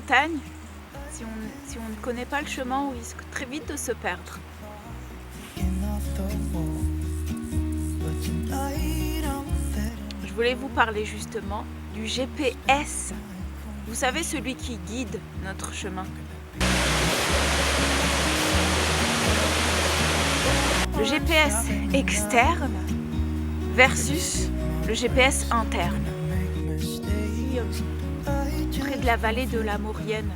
montagne, si on ne connaît pas le chemin, on risque très vite de se perdre. Je voulais vous parler justement du GPS. Vous savez, celui qui guide notre chemin. Le GPS externe versus le GPS interne. Près de la vallée de la Maurienne,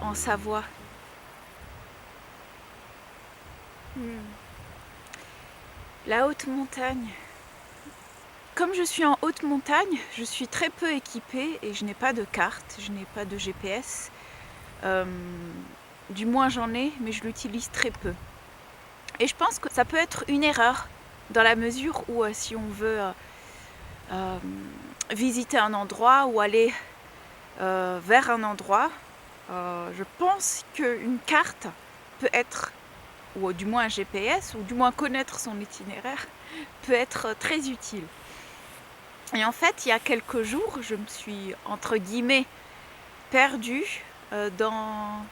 en Savoie. La haute montagne. Comme je suis en haute montagne, je suis très peu équipée et je n'ai pas de carte, je n'ai pas de GPS. Du moins j'en ai, mais je l'utilise très peu. Et je pense que ça peut être une erreur, dans la mesure où si on veut visiter un endroit ou aller vers un endroit, je pense qu'une carte peut être, ou du moins un GPS, ou du moins connaître son itinéraire, peut être très utile. Et en fait, il y a quelques jours, je me suis, entre guillemets, perdue dans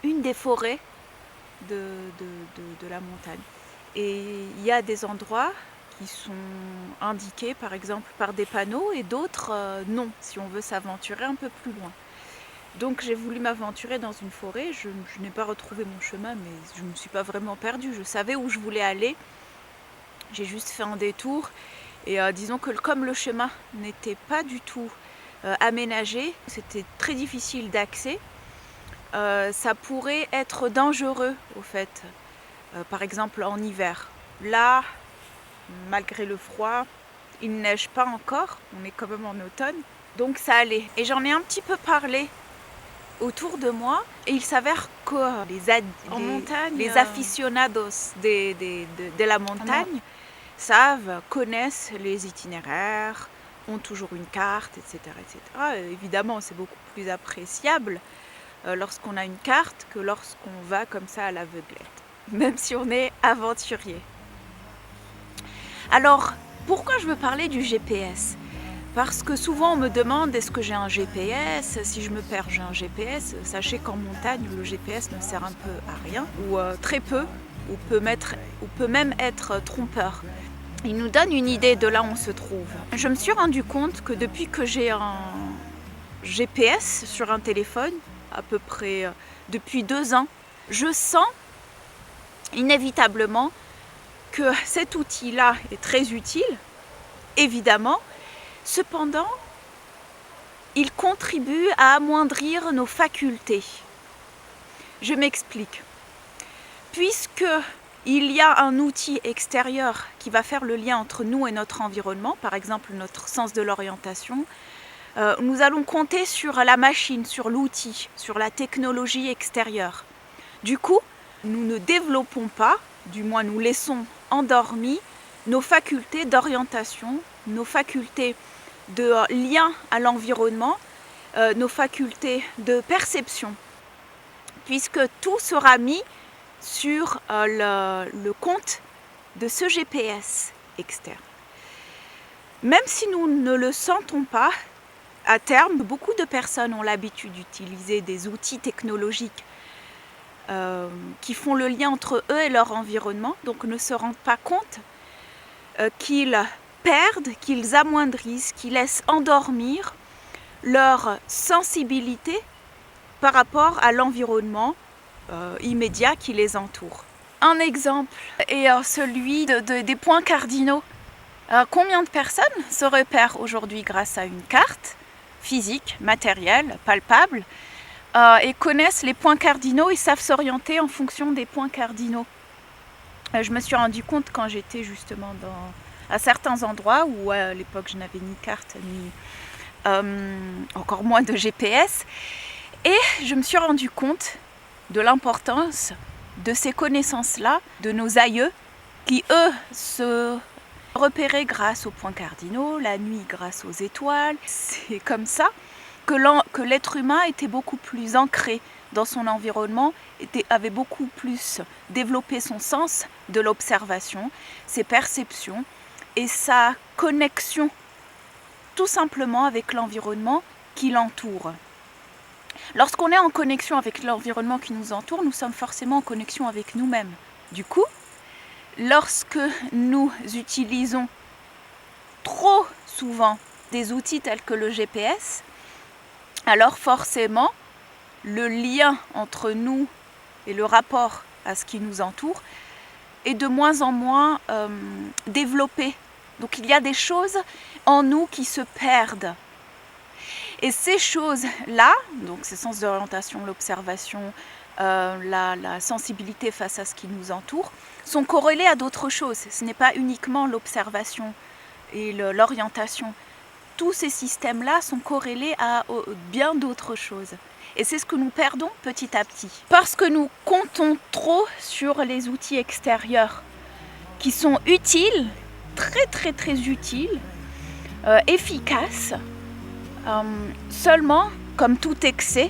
une des forêts de la montagne. Et il y a des endroits qui sont indiqués, par exemple, par des panneaux, et d'autres non, si on veut s'aventurer un peu plus loin. Donc j'ai voulu m'aventurer dans une forêt, je n'ai pas retrouvé mon chemin, mais je ne me suis pas vraiment perdue, je savais où je voulais aller. J'ai juste fait un détour. Et disons que comme le chemin n'était pas du tout aménagé, c'était très difficile d'accès, ça pourrait être dangereux au fait, par exemple en hiver. Là, malgré le froid, il ne neige pas encore, on est quand même en automne, donc ça allait. Et j'en ai un petit peu parlé autour de moi, et il s'avère que les aficionados de la montagne connaissent les itinéraires, ont toujours une carte, etc. etc. Évidemment, c'est beaucoup plus appréciable lorsqu'on a une carte que lorsqu'on va comme ça à l'aveuglette, même si on est aventurier. Alors, pourquoi je veux parler du GPS ? Parce que souvent on me demande est-ce que j'ai un GPS ? Si je me perds, j'ai un GPS. Sachez qu'en montagne, le GPS ne sert un peu à rien, ou très peu, ou peut même être trompeur. Il nous donne une idée de là où on se trouve. Je me suis rendu compte que depuis que j'ai un GPS sur un téléphone, à peu près depuis 2 ans, je sens inévitablement que cet outil-là est très utile, évidemment. Cependant, il contribue à amoindrir nos facultés. Je m'explique. Puisque il y a un outil extérieur qui va faire le lien entre nous et notre environnement, par exemple notre sens de l'orientation, nous allons compter sur la machine, sur l'outil, sur la technologie extérieure. Du coup, nous ne développons pas, du moins nous laissons endormis nos facultés d'orientation, nos facultés de lien à l'environnement, nos facultés de perception, puisque tout sera mis sur le compte de ce GPS externe. Même si nous ne le sentons pas, à terme, beaucoup de personnes ont l'habitude d'utiliser des outils technologiques qui font le lien entre eux et leur environnement, donc ne se rendent pas compte qu'ils perdent, qu'ils amoindrissent, qu'ils laissent endormir leur sensibilité par rapport à l'environnement immédiat qui les entoure. Un exemple est celui des points cardinaux. Combien de personnes se repèrent aujourd'hui grâce à une carte physique, matérielle, palpable, et connaissent les points cardinaux et savent s'orienter en fonction des points cardinaux. Je me suis rendu compte quand j'étais justement à certains endroits où à l'époque je n'avais ni carte ni encore moins de GPS, et je me suis rendu compte de l'importance de ces connaissances-là, de nos aïeux, qui eux se repéraient grâce aux points cardinaux, la nuit grâce aux étoiles. C'est comme ça que l'être humain était beaucoup plus ancré dans son environnement, avait beaucoup plus développé son sens de l'observation, ses perceptions et sa connexion tout simplement avec l'environnement qui l'entoure. Lorsqu'on est en connexion avec l'environnement qui nous entoure, nous sommes forcément en connexion avec nous-mêmes. Du coup, lorsque nous utilisons trop souvent des outils tels que le GPS, alors forcément, le lien entre nous et le rapport à ce qui nous entoure est de moins en moins développé. Donc il y a des choses en nous qui se perdent. Et ces choses-là, donc ces sens d'orientation, l'observation, la sensibilité face à ce qui nous entoure, sont corrélés à d'autres choses. Ce n'est pas uniquement l'observation et l'orientation. Tous ces systèmes-là sont corrélés à bien d'autres choses. Et c'est ce que nous perdons petit à petit. Parce que nous comptons trop sur les outils extérieurs qui sont utiles, très utiles, efficaces. Seulement, comme tout excès,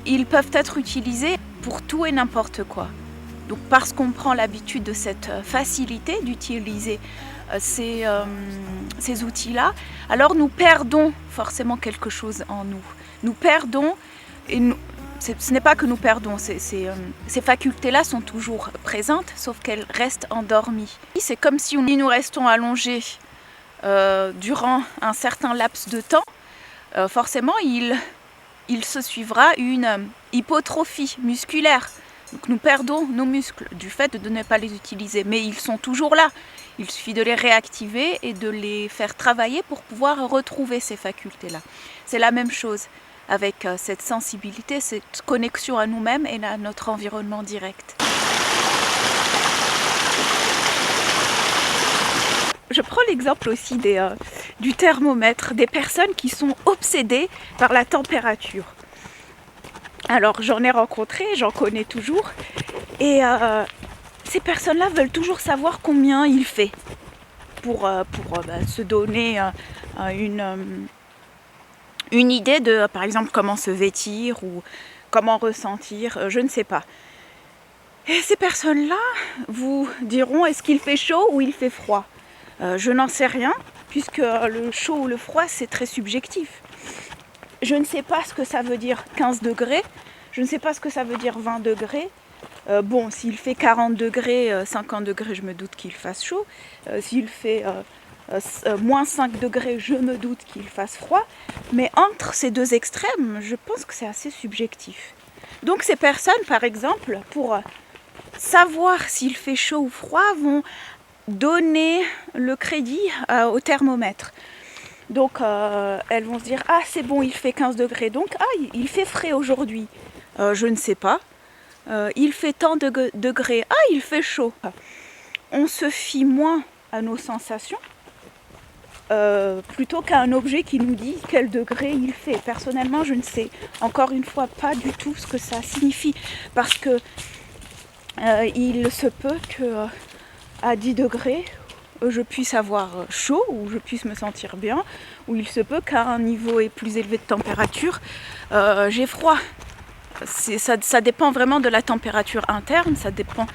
ils peuvent être utilisés pour tout et n'importe quoi. Donc parce qu'on prend l'habitude de cette facilité d'utiliser ces outils-là, alors nous perdons forcément quelque chose en nous. Nous perdons, et ce n'est pas que nous perdons, ces facultés-là sont toujours présentes, sauf qu'elles restent endormies. C'est comme si nous restons allongés durant un certain laps de temps, forcément il se suivra une hypotrophie musculaire. Donc nous perdons nos muscles du fait de ne pas les utiliser, mais ils sont toujours là. Il suffit de les réactiver et de les faire travailler pour pouvoir retrouver ces facultés-là. C'est la même chose avec cette sensibilité, cette connexion à nous-mêmes et à notre environnement direct. Je prends l'exemple aussi du thermomètre, des personnes qui sont obsédées par la température. Alors j'en ai rencontré, j'en connais toujours, et ces personnes-là veulent toujours savoir combien il fait pour se donner une idée de, par exemple, comment se vêtir ou comment ressentir, je ne sais pas. Et ces personnes-là vous diront, est-ce qu'il fait chaud ou il fait froid ? Je n'en sais rien, puisque le chaud ou le froid, c'est très subjectif. Je ne sais pas ce que ça veut dire 15 degrés, je ne sais pas ce que ça veut dire 20 degrés. Bon, s'il fait 40 degrés, 50 degrés, je me doute qu'il fasse chaud. S'il fait moins 5 degrés, je me doute qu'il fasse froid. Mais entre ces deux extrêmes, je pense que c'est assez subjectif. Donc ces personnes, par exemple, pour savoir s'il fait chaud ou froid, vont donner le crédit au thermomètre. Donc elles vont se dire, ah c'est bon, il fait 15 degrés, donc il fait frais aujourd'hui. Je ne sais pas. Il fait tant de degrés, il fait chaud. On se fie moins à nos sensations plutôt qu'à un objet qui nous dit quel degré il fait. Personnellement, je ne sais encore une fois pas du tout ce que ça signifie, parce que il se peut que à 10 degrés, je puisse avoir chaud ou je puisse me sentir bien, ou il se peut qu'à un niveau plus élevé de température, j'ai froid. Ça dépend vraiment de la température interne, ça dépend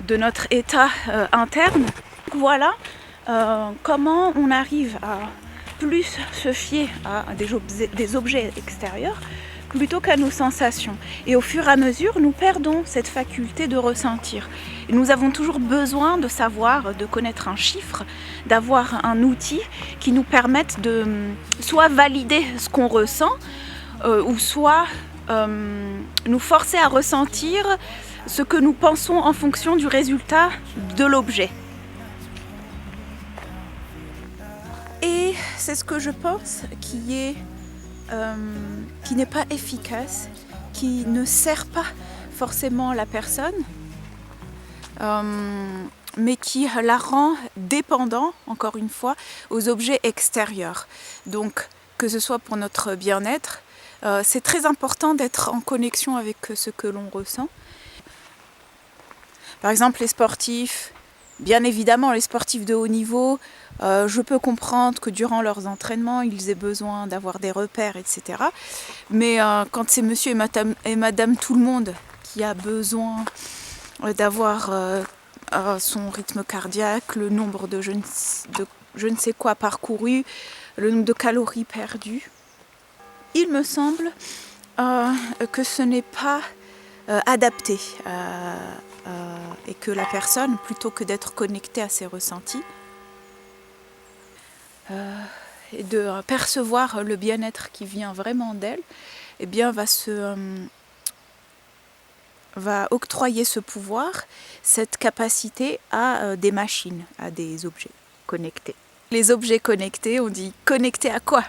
de notre état interne. Voilà comment on arrive à plus se fier à des objets extérieurs plutôt qu'à nos sensations. Et au fur et à mesure, nous perdons cette faculté de ressentir. Et nous avons toujours besoin de savoir, de connaître un chiffre, d'avoir un outil qui nous permette de soit valider ce qu'on ressent, ou soit nous forcer à ressentir ce que nous pensons en fonction du résultat de l'objet. Et c'est ce que je pense qui n'est pas efficace, qui ne sert pas forcément la personne, mais qui la rend dépendant, encore une fois, aux objets extérieurs. Donc, que ce soit pour notre bien-être, c'est très important d'être en connexion avec ce que l'on ressent. Par exemple, les sportifs, bien évidemment, les sportifs de haut niveau, je peux comprendre que durant leurs entraînements, ils aient besoin d'avoir des repères, etc. Mais quand c'est monsieur et madame tout le monde qui a besoin d'avoir son rythme cardiaque, le nombre de je ne sais quoi parcouru, le nombre de calories perdues, il me semble que ce n'est pas adapté et que la personne, plutôt que d'être connectée à ses ressentis, et de percevoir le bien-être qui vient vraiment d'elle, eh bien va octroyer ce pouvoir, cette capacité à des machines, à des objets connectés. Les objets connectés, on dit connectés à quoi ?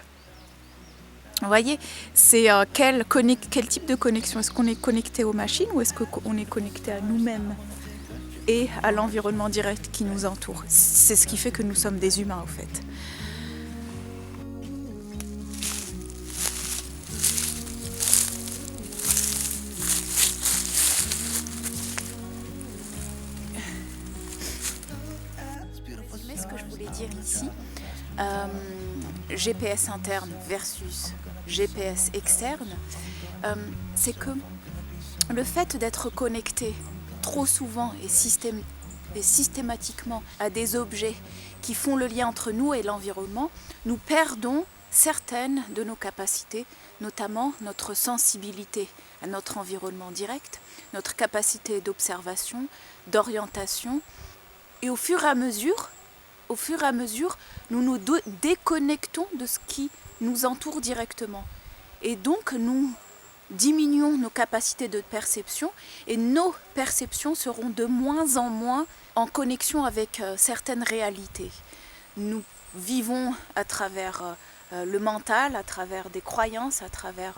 Vous voyez, c'est quel type de connexion ? Est-ce qu'on est connecté aux machines ou est-ce qu'on est connecté à nous-mêmes et à l'environnement direct qui nous entoure ? C'est ce qui fait que nous sommes des humains, en fait. Mais ce que je voulais dire ici, GPS interne versus GPS externe, c'est que le fait d'être connecté trop souvent et systématiquement à des objets qui font le lien entre nous et l'environnement, nous perdons certaines de nos capacités, notamment notre sensibilité à notre environnement direct, notre capacité d'observation, d'orientation, et au fur et à mesure, nous nous déconnectons de ce qui nous entoure directement. Et donc, nous diminuons nos capacités de perception et nos perceptions seront de moins en moins en connexion avec certaines réalités. Nous vivons à travers le mental, à travers des croyances, à travers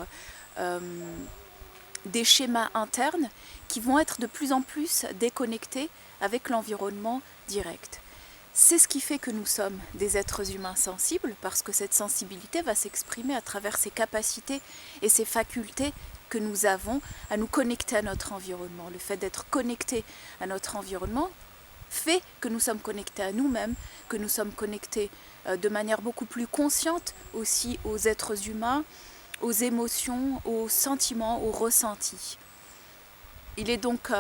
des schémas internes qui vont être de plus en plus déconnectés avec l'environnement direct. C'est ce qui fait que nous sommes des êtres humains sensibles, parce que cette sensibilité va s'exprimer à travers ces capacités et ces facultés que nous avons à nous connecter à notre environnement. Le fait d'être connecté à notre environnement fait que nous sommes connectés à nous-mêmes, que nous sommes connectés de manière beaucoup plus consciente aussi aux êtres humains, aux émotions, aux sentiments, aux ressentis. Il est donc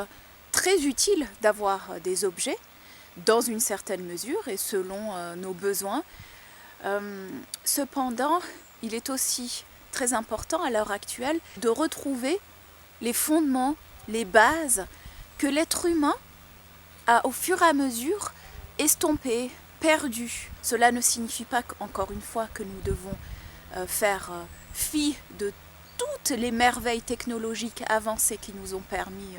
très utile d'avoir des objets dans une certaine mesure et selon nos besoins. Cependant, il est aussi très important à l'heure actuelle de retrouver les fondements, les bases que l'être humain a au fur et à mesure estompé, perdu. Cela ne signifie pas encore une fois que nous devons faire fi de toutes les merveilles technologiques avancées qui nous ont permis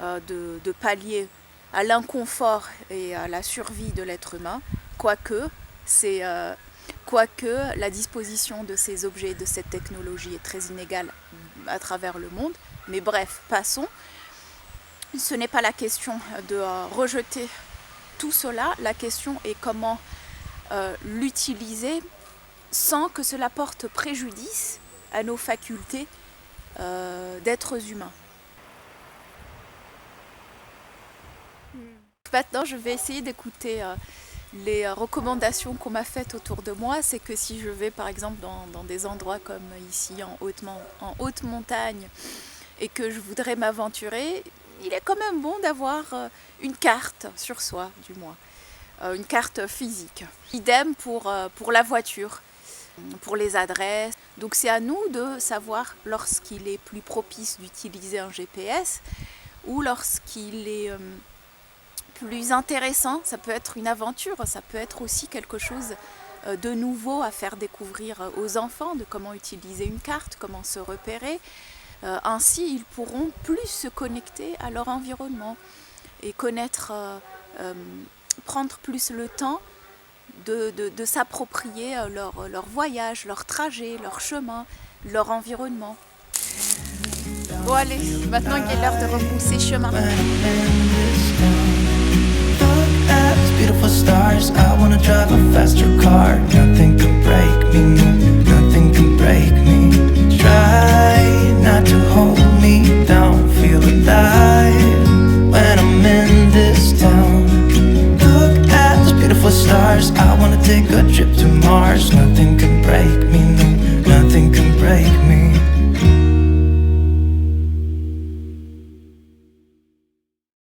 de pallier à l'inconfort et à la survie de l'être humain, quoique la disposition de ces objets, de cette technologie est très inégale à travers le monde. Mais bref, passons. Ce n'est pas la question de rejeter tout cela, la question est comment l'utiliser sans que cela porte préjudice à nos facultés d'êtres humains. Maintenant, je vais essayer d'écouter les recommandations qu'on m'a faites autour de moi. C'est que si je vais par exemple dans des endroits comme ici en haute montagne et que je voudrais m'aventurer, il est quand même bon d'avoir une carte sur soi, du moins, une carte physique. Idem pour la voiture, pour les adresses. Donc c'est à nous de savoir lorsqu'il est plus propice d'utiliser un GPS ou lorsqu'il est plus intéressant. Ça peut être une aventure, ça peut être aussi quelque chose de nouveau à faire découvrir aux enfants, de comment utiliser une carte, comment se repérer. Ainsi, ils pourront plus se connecter à leur environnement et connaître, prendre plus le temps de s'approprier leur voyage, leur trajet, leur chemin, leur environnement. Bon allez, maintenant il est l'heure de repousser chemin. Beautiful stars, I wanna drive a faster car. Nothing could break me.